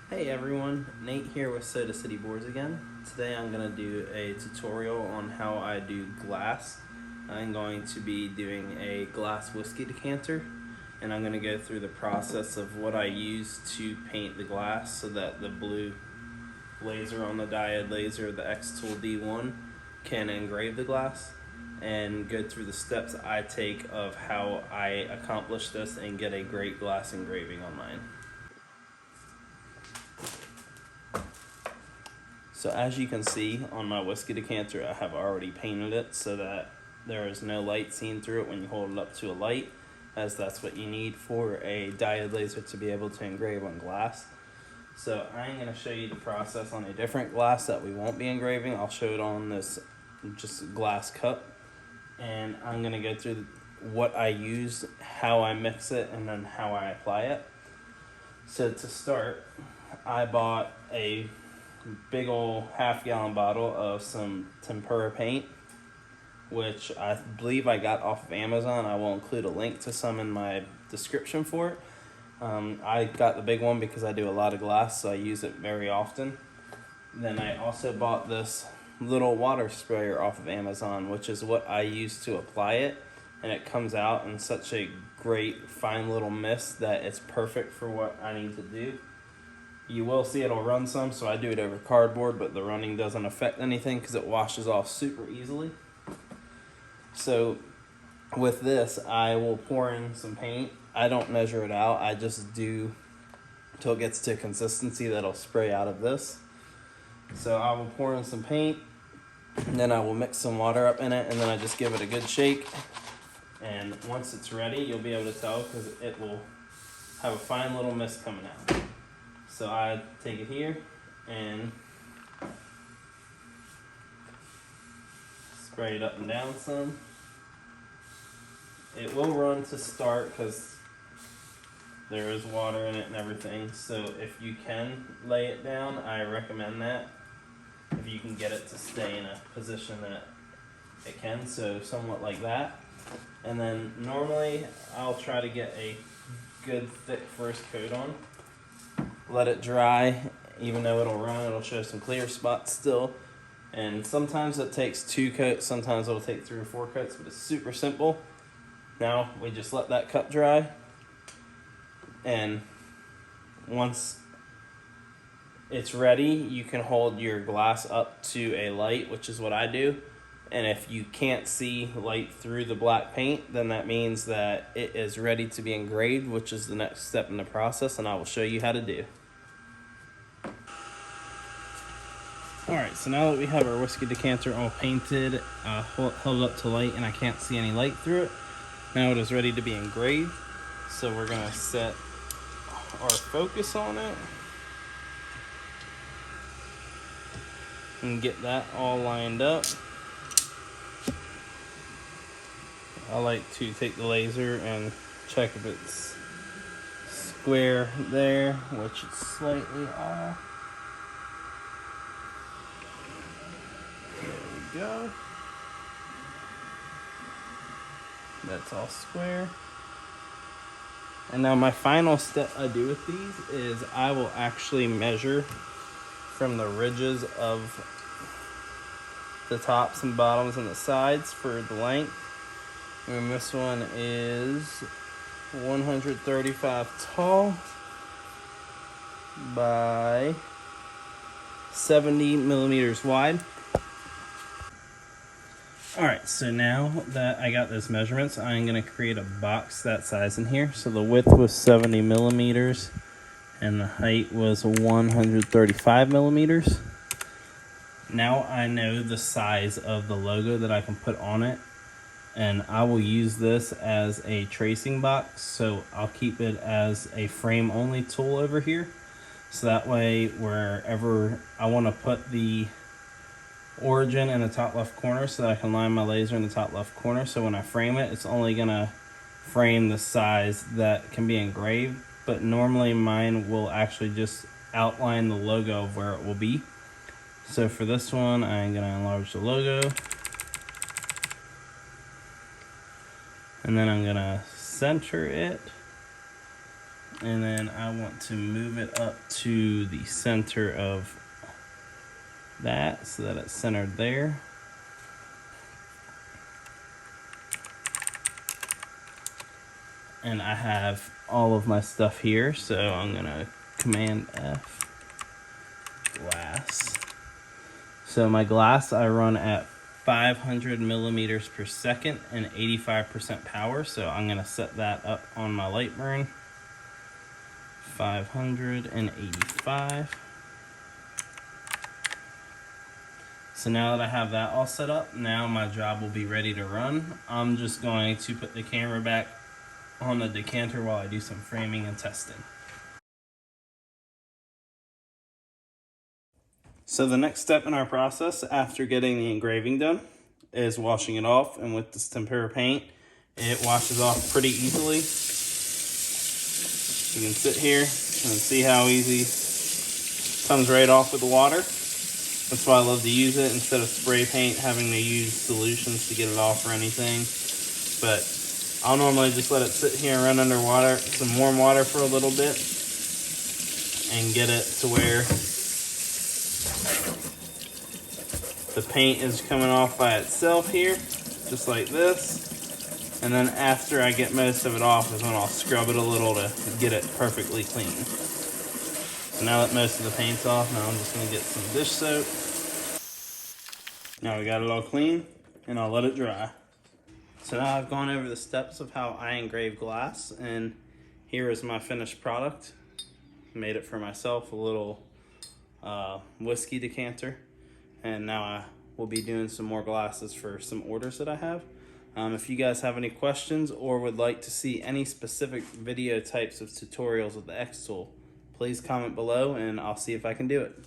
Hey everyone, Nate here with Soda City Boards again. Today I'm going to do a tutorial on how I do glass. I'm going to be doing a glass whiskey decanter, and I'm going to go through the process of what I use to paint the glass so that the blue laser on the diode laser, the xTool D1, can engrave the glass, and go through the steps I take of how I accomplish this and get a great glass engraving on mine. So as you can see on my whiskey decanter, I have already painted it so that there is no light seen through it when you hold it up to a light, as that's what you need for a diode laser to be able to engrave on glass. So I'm going to show you the process on a different glass that we won't be engraving. I'll show it on this just glass cup, and I'm going to go through what I use, how I mix it, and then how I apply it. So to start, I bought a big old half-gallon bottle of some tempera paint, which I believe I got off of Amazon. I will include a link to some in my description for it. I got the big one because I do a lot of glass, so I use it very often. Then I also bought this little water sprayer off of Amazon, which is what I use to apply it, and it comes out in such a great fine little mist that it's perfect for what I need to do. You will see it'll run some, so I do it over cardboard, but the running doesn't affect anything because it washes off super easily. So with this, I will pour in some paint. I don't measure it out. I just do until it gets to a consistency that'll spray out of this. So I will pour in some paint, and then I will mix some water up in it, and then I just give it a good shake. And once it's ready, you'll be able to tell because it will have a fine little mist coming out. So I take it here and spray it up and down some. It will run to start because there is water in it and everything. So if you can lay it down, I recommend that. If you can get it to stay in a position that it can, so somewhat like that. And then normally I'll try to get a good thick first coat on. Let it dry. Even though it'll run, it'll show some clear spots still. And sometimes it takes 2 coats, sometimes it'll take 3 or 4 coats, but it's super simple. Now we just let that cup dry, and once it's ready, you can hold your glass up to a light, which is what I do. And if you can't see light through the black paint, then that means that it is ready to be engraved, which is the next step in the process, and I will show you how to do. Alright, so now that we have our whiskey decanter all painted, held up to light, and I can't see any light through it, now it is ready to be engraved. So we're going to set our focus on it and get that all lined up. I like to take the laser and check if it's square there, which is slightly off. There we go. That's all square. And now my final step I do with these is I will actually measure from the ridges of the tops and bottoms and the sides for the length. And this one is 135 tall by 70 millimeters wide. Alright, so now that I got those measurements, I'm going to create a box that size in here. So the width was 70 millimeters and the height was 135 millimeters. Now I know the size of the logo that I can put on it, and I will use this as a tracing box. So I'll keep it as a frame only tool over here. So that way wherever I want to put the origin in the top left corner, so that I can line my laser in the top left corner, so when I frame it, it's only gonna frame the size that can be engraved. But normally mine will actually just outline the logo of where it will be. So for this one, I'm gonna enlarge the logo, and then I'm gonna center it And then I want to move it up to the center of that so that it's centered there. And I have all of my stuff here, so I'm gonna Command F, glass. So my glass I run at 500 millimeters per second and 85% power, so I'm gonna set that up on my light burn. 585. So now that I have that all set up, now my job will be ready to run. I'm just going to put the camera back on the decanter while I do some framing and testing. So the next step in our process after getting the engraving done is washing it off, and with this tempera paint, it washes off pretty easily. You can sit here and see how easy it comes right off with the water. That's why I love to use it instead of spray paint, having to use solutions to get it off or anything. But I'll normally just let it sit here and run under water, some warm water for a little bit, and get it to where the paint is coming off by itself here, just like this. And then after I get most of it off is when I'll scrub it a little to get it perfectly clean. So now that most of the paint's off, now I'm just gonna get some dish soap. Now we got it all clean, and I'll let it dry. So now I've gone over the steps of how I engrave glass, and here is my finished product. Made it for myself, a little whiskey decanter, and now I will be doing some more glasses for some orders that I have. If you guys have any questions or would like to see any specific video types of tutorials with the xTool, please comment below and I'll see if I can do it.